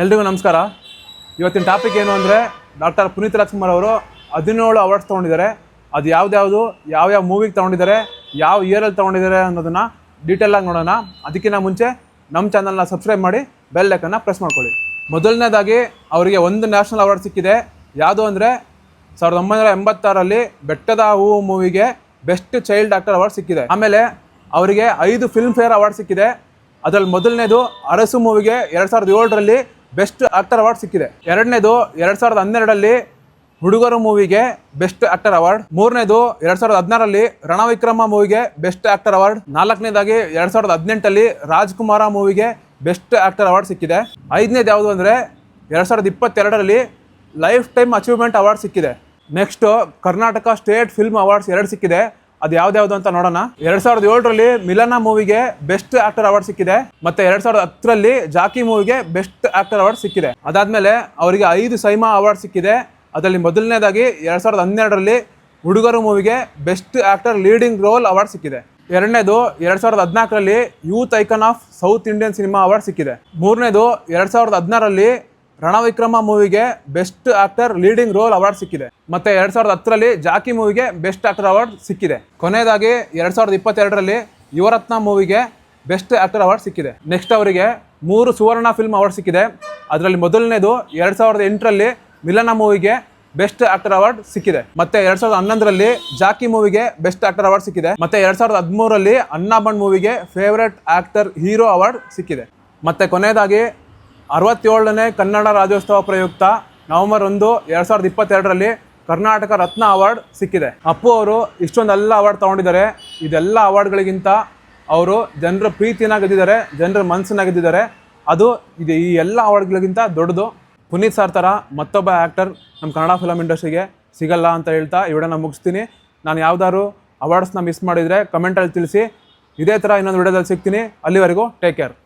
ಎಲ್ರಿಗೂ ನಮಸ್ಕಾರ. ಇವತ್ತಿನ ಟಾಪಿಕ್ ಏನು ಅಂದರೆ ಡಾಕ್ಟರ್ ಪುನೀತ್ ರಾಜ್ಕುಮಾರ್ ಅವರು 17 ಅವಾರ್ಡ್ಸ್ ತೊಗೊಂಡಿದ್ದಾರೆ. ಅದು ಯಾವ್ದು ಯಾವ ಮೂವಿಗೆ ತೊಗೊಂಡಿದ್ದಾರೆ, ಯಾವ ಇಯರಲ್ಲಿ ತೊಗೊಂಡಿದ್ದಾರೆ ಅನ್ನೋದನ್ನು ಡೀಟೇಲಾಗಿ ನೋಡೋಣ. ಅದಕ್ಕಿಂತ ಮುಂಚೆ ನಮ್ಮ ಚಾನಲ್ನ ಸಬ್ಸ್ಕ್ರೈಬ್ ಮಾಡಿ ಬೆಲ್ ಐಕನ್ನ ಪ್ರೆಸ್ ಮಾಡ್ಕೊಳ್ಳಿ. ಮೊದಲನೇದಾಗಿ ಅವರಿಗೆ ಒಂದು ನ್ಯಾಷನಲ್ ಅವಾರ್ಡ್ ಸಿಕ್ಕಿದೆ. ಯಾವುದು ಅಂದರೆ 1986ರಲ್ಲಿ ಬೆಟ್ಟದ ಹೂವು ಮೂವಿಗೆ ಬೆಸ್ಟ್ ಚೈಲ್ಡ್ ಆಕ್ಟರ್ ಅವಾರ್ಡ್ ಸಿಕ್ಕಿದೆ. ಆಮೇಲೆ ಅವರಿಗೆ 5 ಫಿಲ್ಮ್ ಫೇರ್ ಅವಾರ್ಡ್ ಸಿಕ್ಕಿದೆ. ಅದರಲ್ಲಿ ಮೊದಲನೇದು ಅರಸು ಮೂವಿಗೆ 2007ರಲ್ಲಿ ಬೆಸ್ಟ್ ಆಕ್ಟರ್ ಅವಾರ್ಡ್ ಸಿಕ್ಕಿದೆ. ಎರಡನೇದು 2012ರಲ್ಲಿ ಹುಡುಗರು ಮೂವಿಗೆ ಬೆಸ್ಟ್ ಆಕ್ಟರ್ ಅವಾರ್ಡ್. ಮೂರನೇದು 2016ರಲ್ಲಿ ರಣವಿಕ್ರಮ ಮೂವಿಗೆ ಬೆಸ್ಟ್ ಆಕ್ಟರ್ ಅವಾರ್ಡ್. ನಾಲ್ಕನೇದಾಗಿ 2018ರಲ್ಲಿ ರಾಜ್ಕುಮಾರ ಮೂವಿಗೆ ಬೆಸ್ಟ್ ಆಕ್ಟರ್ ಅವಾರ್ಡ್ ಸಿಕ್ಕಿದೆ. ಐದನೇದು ಯಾವುದು ಅಂದರೆ 2022ರಲ್ಲಿ ಲೈಫ್ ಟೈಮ್ ಅಚೀವ್ಮೆಂಟ್ ಅವಾರ್ಡ್ ಸಿಕ್ಕಿದೆ. Next Karnataka state film awards 2 ಸಿಕ್ಕಿದೆ. ಅದು ಯಾವ್ದು ಅಂತ ನೋಡೋಣ. 2007ರಲ್ಲಿ ಮಿಲನ ಮೂವಿಗೆ ಬೆಸ್ಟ್ ಆಕ್ಟರ್ ಅವಾರ್ಡ್ ಸಿಕ್ಕಿದೆ. ಮತ್ತೆ 2010ರಲ್ಲಿ ಜಾಕಿ ಮೂವಿಗೆ ಬೆಸ್ಟ್ ಆಕ್ಟರ್ ಅವಾರ್ಡ್ ಸಿಕ್ಕಿದೆ. ಅದಾದ್ಮೇಲೆ ಅವರಿಗೆ 5 ಸೈಮಾ ಅವಾರ್ಡ್ ಸಿಕ್ಕಿದೆ. ಅದರಲ್ಲಿ ಮೊದಲನೇದಾಗಿ 2012ರಲ್ಲಿ ಹುಡುಗರು ಮೂವಿಗೆ best actor leading role award ಸಿಕ್ಕಿದೆ. ಎರಡನೇದು 2014ರಲ್ಲಿ youth icon of South Indian cinema award ಸಿಕ್ಕಿದೆ. ಮೂರನೇದು 2016ರಲ್ಲಿ ರಣವಿಕ್ರಮ ಮೂವಿಗೆ best actor leading role award ಸಿಕ್ಕಿದೆ. ಮತ್ತೆ 2010ರಲ್ಲಿ ಜಾಕಿ ಮೂವಿಗೆ ಬೆಸ್ಟ್ ಆಕ್ಟರ್ ಅವಾರ್ಡ್ ಸಿಕ್ಕಿದೆ. ಕೊನೆಯದಾಗಿ 2022ರಲ್ಲಿ ಯುವರತ್ನ ಮೂವಿಗೆ ಬೆಸ್ಟ್ ಆಕ್ಟರ್ ಅವಾರ್ಡ್ ಸಿಕ್ಕಿದೆ. ನೆಕ್ಸ್ಟ್ ಅವರಿಗೆ 3 ಸುವರ್ಣ ಫಿಲ್ಮ್ ಅವಾರ್ಡ್ ಸಿಕ್ಕಿದೆ. ಅದರಲ್ಲಿ ಮೊದಲನೇದು 2008ರಲ್ಲಿ ಮಿಲನ ಮೂವಿಗೆ ಬೆಸ್ಟ್ ಆಕ್ಟರ್ ಅವಾರ್ಡ್ ಸಿಕ್ಕಿದೆ. ಮತ್ತೆ 2011ರಲ್ಲಿ ಜಾಕಿ ಮೂವಿಗೆ ಬೆಸ್ಟ್ ಆಕ್ಟರ್ ಅವಾರ್ಡ್ ಸಿಕ್ಕಿದೆ. ಮತ್ತೆ 2013ರಲ್ಲಿ ಅನ್ನಬಂಡ್ ಮೂವಿಗೆ ಫೇವರೇಟ್ ಆಕ್ಟರ್ ಹೀರೋ ಅವಾರ್ಡ್ ಸಿಕ್ಕಿದೆ. ಮತ್ತೆ ಕೊನೆಯದಾಗಿ 67ನೇ ಕನ್ನಡ ರಾಜ್ಯೋತ್ಸವ ಪ್ರಯುಕ್ತ ನವೆಂಬರ್ 1, 2022ರಲ್ಲಿ ಕರ್ನಾಟಕ ರತ್ನ ಅವಾರ್ಡ್ ಸಿಕ್ಕಿದೆ. ಅಪ್ಪು ಅವರು ಇಷ್ಟೊಂದೆಲ್ಲ ಅವಾರ್ಡ್ ತೊಗೊಂಡಿದ್ದಾರೆ. ಇದೆಲ್ಲ ಅವಾರ್ಡ್ಗಳಿಗಿಂತ ಅವರು ಜನರ ಪ್ರೀತಿನ ಗೆದ್ದಿದ್ದಾರೆ, ಜನರ ಮನಸ್ಸನ್ನ ಗೆದ್ದಿದ್ದಾರೆ. ಅದು ಈ ಎಲ್ಲ ಅವಾರ್ಡ್ಗಳಿಗಿಂತ ದೊಡ್ಡದು. ಪುನೀತ್ ಸರ್ ಥರ ಮತ್ತೊಬ್ಬ ಆ್ಯಕ್ಟರ್ ನಮ್ಮ ಕನ್ನಡ ಫಿಲಮ್ ಇಂಡಸ್ಟ್ರಿಗೆ ಸಿಗಲ್ಲ ಅಂತ ಹೇಳ್ತಾ ಈ ವಿಡಿಯೋನ ಮುಗಿಸ್ತೀನಿ. ನಾನು ಯಾವ್ದಾದ್ರು ಅವಾರ್ಡ್ಸ್ನ ಮಿಸ್ ಮಾಡಿದರೆ ಕಮೆಂಟಲ್ಲಿ ತಿಳಿಸಿ. ಇದೇ ಥರ ಇನ್ನೊಂದು ವಿಡಿಯೋದಲ್ಲಿ ಸಿಗ್ತೀನಿ. ಅಲ್ಲಿವರೆಗೂ ಟೇಕ್ ಕೇರ್.